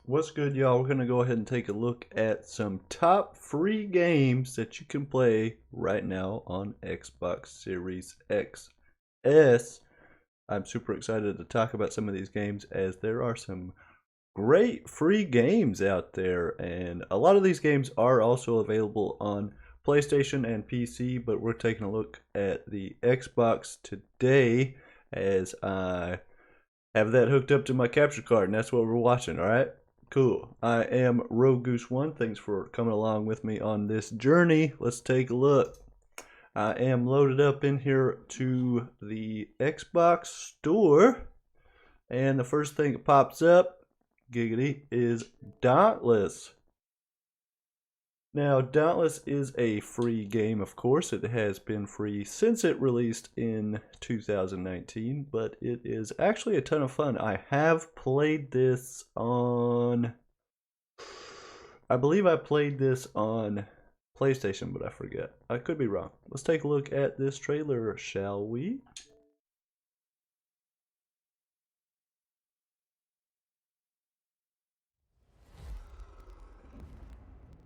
What's good, y'all? We're going to go ahead and take a look at some top free games that you can play right now on Xbox Series XS. I'm super excited to talk about some of these games as there are some great free games out there, and a lot of these games are also available on PlayStation and PC, but we're taking a look at the Xbox today as I have that hooked up to my capture card, and that's what we're watching, alright? Cool. I am Rogue Goose One. Thanks for coming along with me on this journey. Let's take a look. I am loaded up in here to the Xbox store, and the first thing that pops up, giggity, is Dauntless. Now, Dauntless is a free game, of course. It has been free since it released in 2019, but it is actually a ton of fun. I have played this on... I believe I played this on PlayStation, but I forget. I could be wrong. Let's take a look at this trailer, shall we?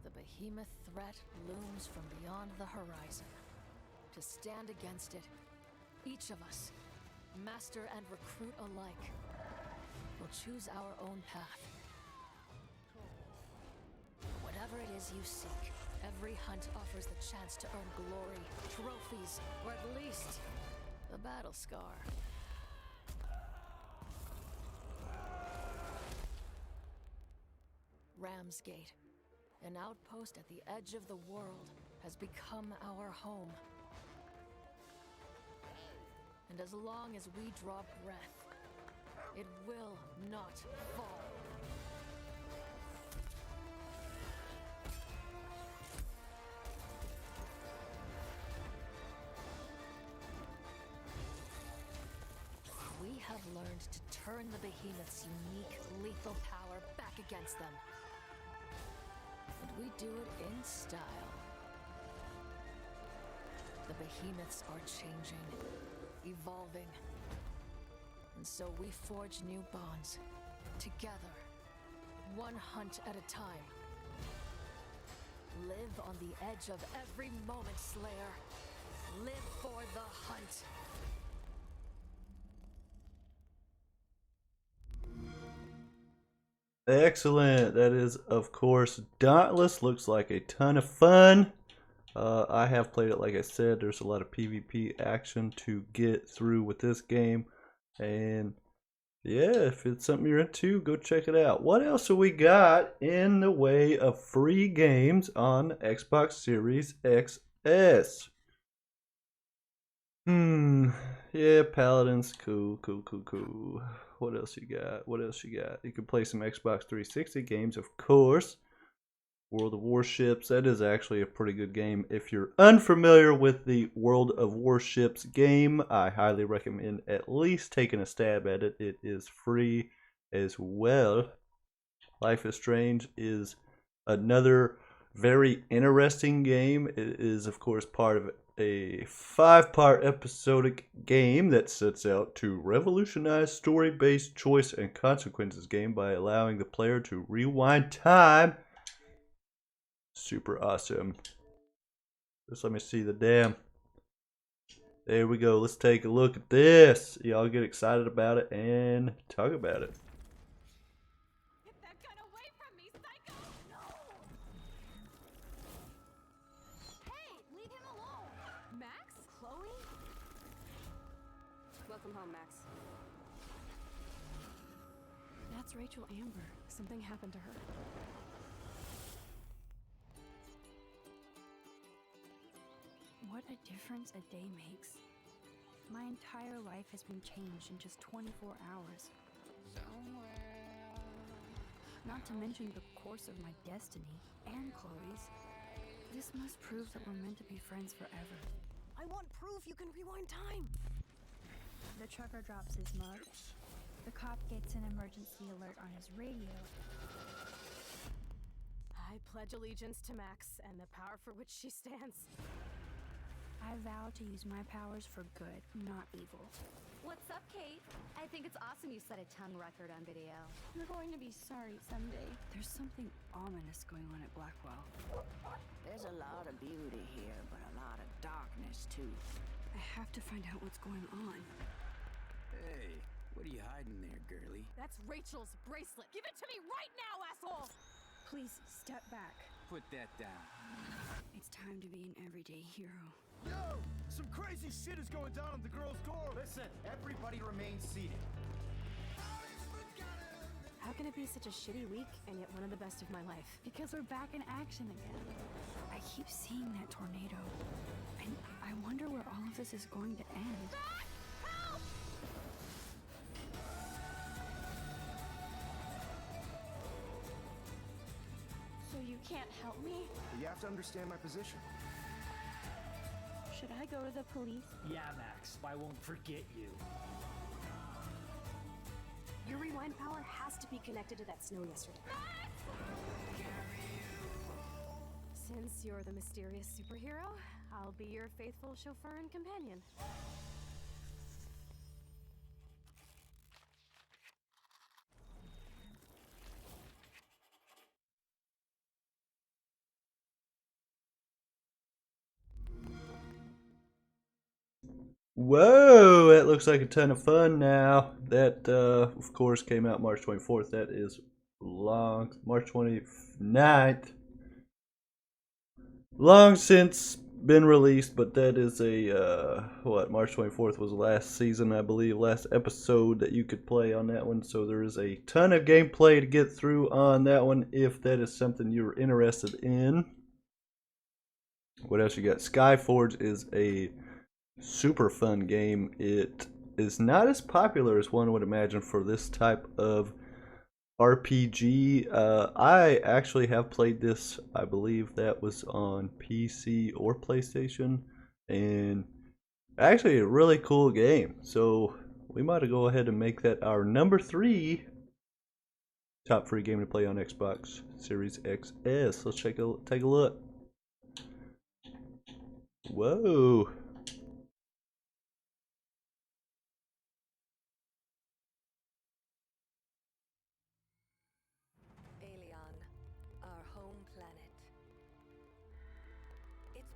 The behemoth threat looms from beyond the horizon. To stand against it, each of us, master and recruit alike, will choose our own path. Whatever it is you seek, every hunt offers the chance to earn glory, trophies, or at least a battle scar. Ramsgate, an outpost at the edge of the world, has become our home. And as long as we draw breath, it will not fall. We have learned to turn the behemoth's unique, lethal power back against them. And we do it in style. The behemoths are changing, evolving. And so we forge new bonds, together, one hunt at a time. Live on the edge of every moment, Slayer. Live for the hunt. Excellent. That is, of course, Dauntless. Looks like a ton of fun. I have played it, like I said. There's a lot of PvP action to get through with this game. And yeah, if it's something you're into, go check it out. What else have we got in the way of free games on Xbox Series XS? Yeah, Paladins, cool. What else you got? You can play some Xbox 360 games, of course. World of Warships, that is actually a pretty good game. If you're unfamiliar with the World of Warships game, I highly recommend at least taking a stab at it. It is free as well. Life is Strange is another very interesting game. It is, of course, part of a 5-part episodic game that sets out to revolutionize story-based choice and consequences game by allowing the player to rewind time. Super awesome. Just let me see the damn. There we go. Let's take a look at this. Y'all get excited about it and talk about it. Get that gun away from me, psycho! No! Hey, leave him alone! Max? Chloe? Welcome home, Max. That's Rachel Amber. Something happened to her. What a difference a day makes. My entire life has been changed in just 24 hours. Not to mention the course of my destiny and Chloe's. This must prove that we're meant to be friends forever. I want proof you can rewind time! The trucker drops his mug. The cop gets an emergency alert on his radio. I pledge allegiance to Max and the power for which she stands. I vow to use my powers for good, not evil. What's up, Kate? I think it's awesome you set a tongue record on video. You're going to be sorry someday. There's something ominous going on at Blackwell. There's a lot of beauty here, but a lot of darkness too. I have to find out what's going on. Hey, what are you hiding there, girlie? That's Rachel's bracelet. Give it to me right now, asshole! Please step back. Put that down. It's time to be an everyday hero. Yo! Some crazy shit is going down in the girls' dorm! Listen, everybody remain seated. How can it be such a shitty week and yet one of the best of my life? Because we're back in action again. I keep seeing that tornado. And I wonder where all of this is going to end. Help! So you can't help me? You have to understand my position. Should I go to the police? Yeah, Max, I won't forget you. Your rewind power has to be connected to that snow yesterday. Since you're the mysterious superhero, I'll be your faithful chauffeur and companion. Whoa, that looks like a ton of fun now. That, of course, came out March 24th. That is long. March 29th. Long since been released, but that is a, March 24th was the last season, I believe, last episode that you could play on that one. So there is a ton of gameplay to get through on that one if that is something you're interested in. What else you got? Skyforge is a super fun game. It is not as popular as one would imagine for this type of RPG. I actually have played this. I believe that was on PC or PlayStation, and actually a really cool game. So we might go ahead and make that our number 3 top free game to play on Xbox Series XS. Let's take a look. Whoa.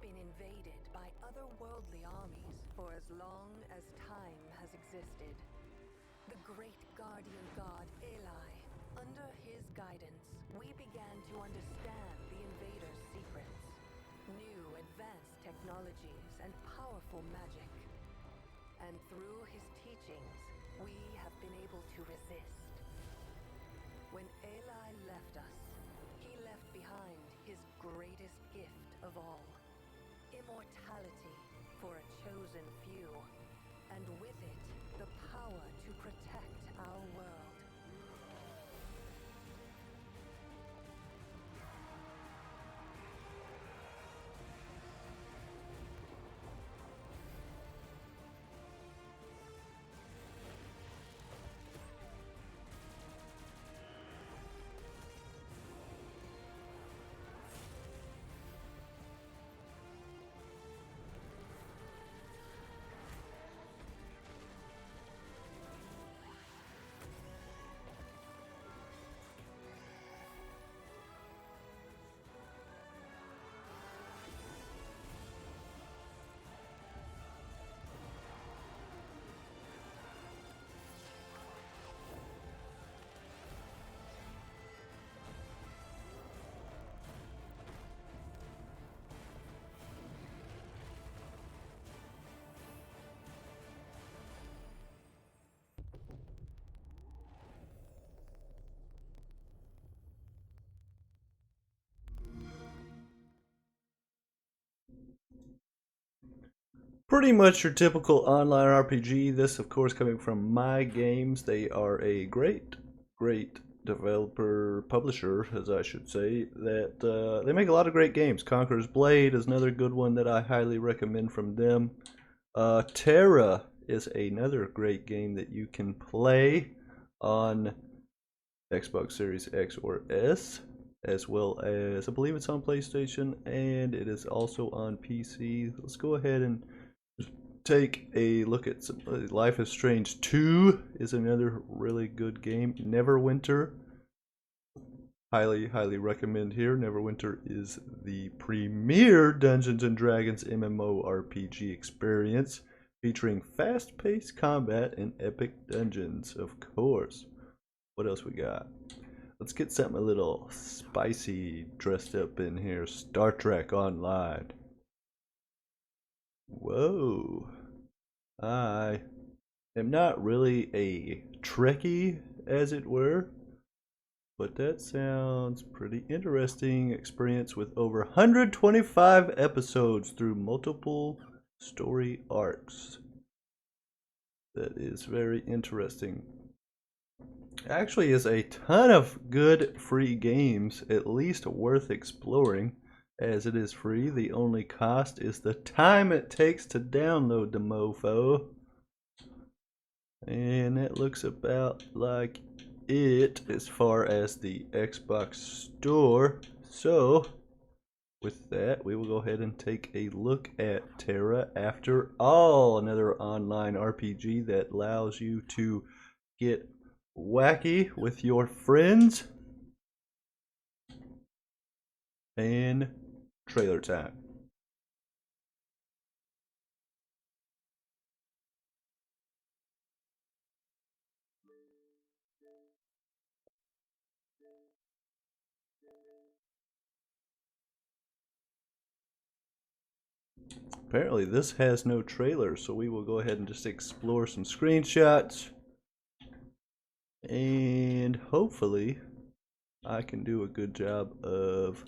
Invaded by otherworldly armies for as long as time has existed. The great guardian god Eli, under his guidance, we began to understand the invaders' secrets, new advanced technologies and powerful magic. And through his teachings, we have been able to resist. When Eli left us, he left behind his greatest gift of all. Immortality for a chosen few, and with it, the power to protect our world. Pretty much your typical online RPG. This, of course, coming from My Games. They are a great developer, publisher, as I should say, that they make a lot of great games. Conqueror's Blade is another good one that I highly recommend from them. Terra is another great game that you can play on Xbox Series X or S, as well as, I believe it's on PlayStation, and it is also on PC. Let's go ahead and take a look at some Life is Strange 2 is another really good game. Neverwinter, highly recommend here. Neverwinter is the premier Dungeons and Dragons MMORPG experience featuring fast-paced combat and epic dungeons, of course. What else we got? Let's get something a little spicy dressed up in here. Star Trek Online. Whoa. I am not really a Trekkie, as it were, but that sounds pretty interesting. Experience with over 125 episodes through multiple story arcs. That is very interesting. Actually is a ton of good free games, at least worth exploring, as it is free. The only cost is the time it takes to download the mofo. And it looks about like it as far as the Xbox store. So with that, we will go ahead and take a look at Terra After All, another online RPG that allows you to get wacky with your friends. And trailer time. Apparently this has no trailer, so we will go ahead and just explore some screenshots. And hopefully I can do a good job of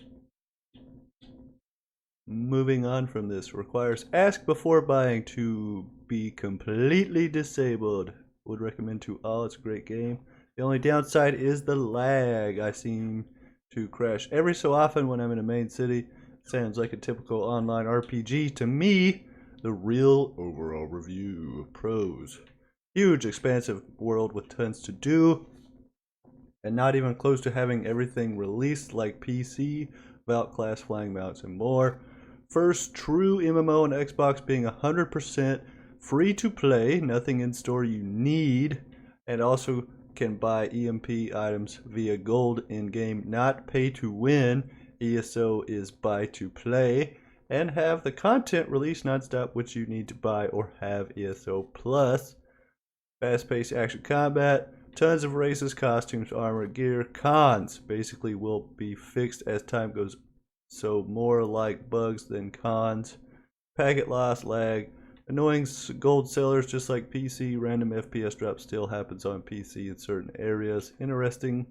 moving on from this. Requires ask before buying to be completely disabled. Would recommend to all. It's a great game. The only downside is the lag. I seem to crash every so often when I'm in a main city. Sounds like a typical online RPG to me. The real overall review. Pros. Huge expansive world with tons to do. And not even close to having everything released like PC, Vault class flying mounts and more. First true MMO on Xbox being 100% free to play. Nothing in store you need. And also can buy EMP items via gold in game, not pay to win. ESO is buy to play, and have the content released nonstop, which you need to buy or have ESO plus. Fast-paced action combat, tons of races, costumes, armor, gear. Cons basically will be fixed as time goes, so more like bugs than cons. Packet loss, lag, annoying gold sellers just like PC. Random FPS drop still happens on PC in certain areas. Interesting.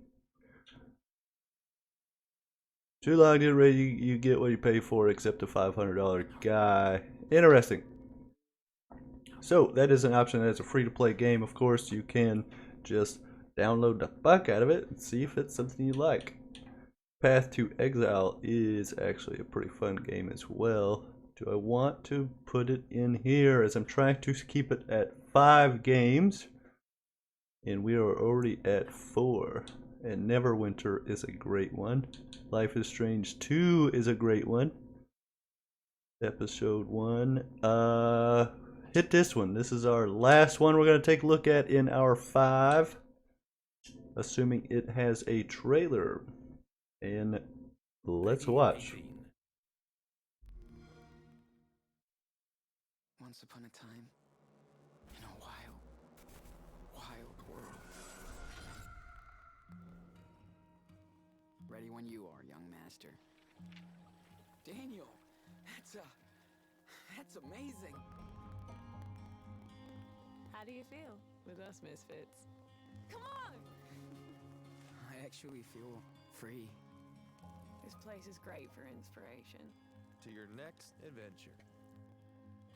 Too long to read, you get what you pay for except a $500 guy. Interesting. So that is an option. That is a free to play game. Of course, you can just download the fuck out of it and see if it's something you like. Path to Exile is actually a pretty fun game as well. Do I want to put it in here, as I'm trying to keep it at 5 games, and we are already at 4. And Neverwinter is a great one. Life is Strange 2 is a great one. Episode 1. Hit this one. This is our last one we're going to take a look at in our 5. Assuming it has a trailer. And let's watch. Once upon a time, in a wild world. Ready when you are, young master. Daniel, that's amazing. How do you feel with us misfits? Come on! I actually feel free. This place is great for inspiration. To your next adventure.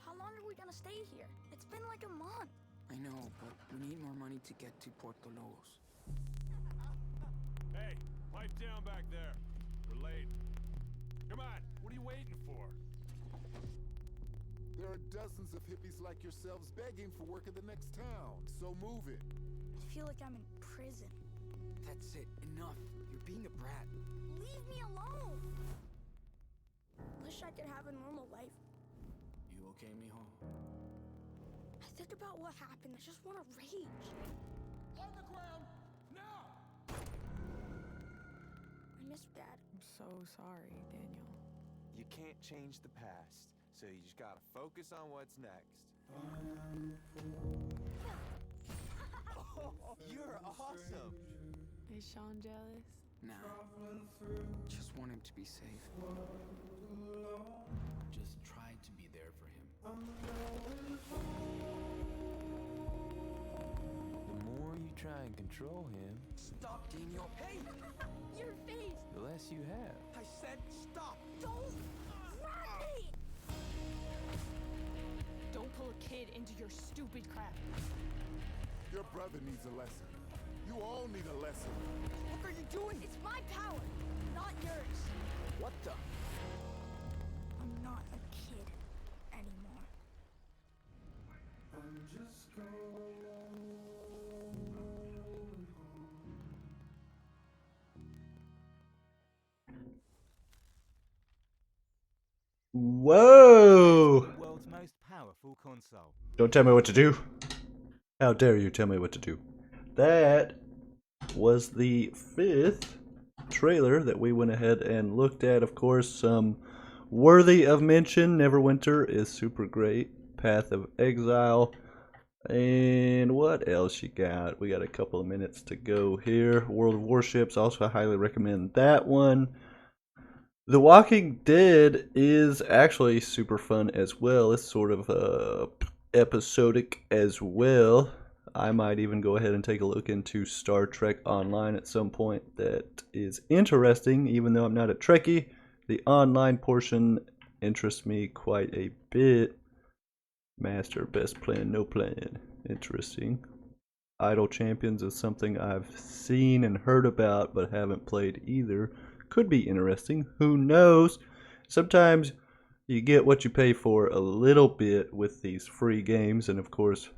How long are we gonna stay here? It's been like a month. I know, but we need more money to get to Port Dolores. Hey, pipe down back there. We're late. Come on, what are you waiting for? There are dozens of hippies like yourselves begging for work in the next town, so move it. I feel like I'm in prison. That's it. Enough. You're being a brat. Leave me alone! Wish I could have a normal life. You okay, mijo? think about what happened. I just want to rage. On the ground, now! I miss Dad. I'm so sorry, Daniel. You can't change the past, so you just gotta focus on what's next. Oh, you're awesome! Is Sean jealous? No. Just want him to be safe. Just try to be there for him. The more you try and control him, Stop, Daniel. Hey! Your face! the less you have. I said stop! Don't grab me! Don't pull a kid into your stupid crap. Your brother needs a lesson. You all need a lesson. What are you doing? It's my power, not yours. What the? I'm not a kid anymore. Whoa! The world's most powerful console. Don't tell me what to do. How dare you tell me what to do? That was the 5th trailer that we went ahead and looked at. Of course, some worthy of mention. Neverwinter is super great. Path of Exile. And what else you got? We got a couple of minutes to go here. World of Warships. Also, I highly recommend that one. The Walking Dead is actually super fun as well. It's sort of episodic as well. I might even go ahead and take a look into Star Trek Online at some point. That is interesting, even though I'm not a Trekkie. The online portion interests me quite a bit. Master, best plan, no plan. Interesting. Idle Champions is something I've seen and heard about, but haven't played either. Could be interesting. Who knows? Sometimes you get what you pay for a little bit with these free games, and of course,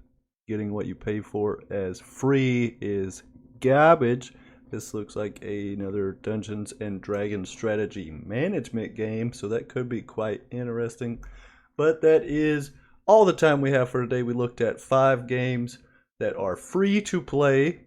getting what you pay for as free is garbage. This looks like another Dungeons and Dragons strategy management game, so that could be quite interesting. But that is all the time we have for today. We looked at 5 games that are free to play,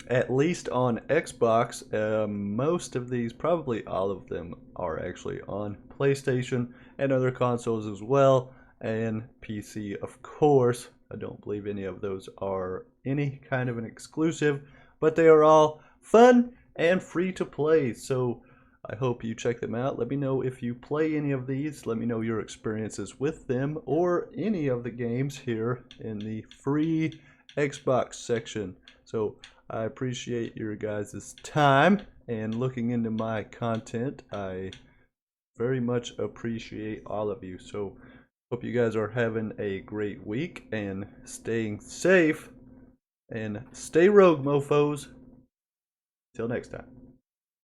at least on Xbox. Most of these, probably all of them, are actually on PlayStation and other consoles as well, and PC, of course. I don't believe any of those are any kind of an exclusive, but they are all fun and free to play. So I hope you check them out. Let me know if you play any of these. Let me know your experiences with them or any of the games here in the free Xbox section. So I appreciate your guys' time and looking into my content. I very much appreciate all of you. So hope you guys are having a great week and staying safe. And stay rogue, mofos. Till next time.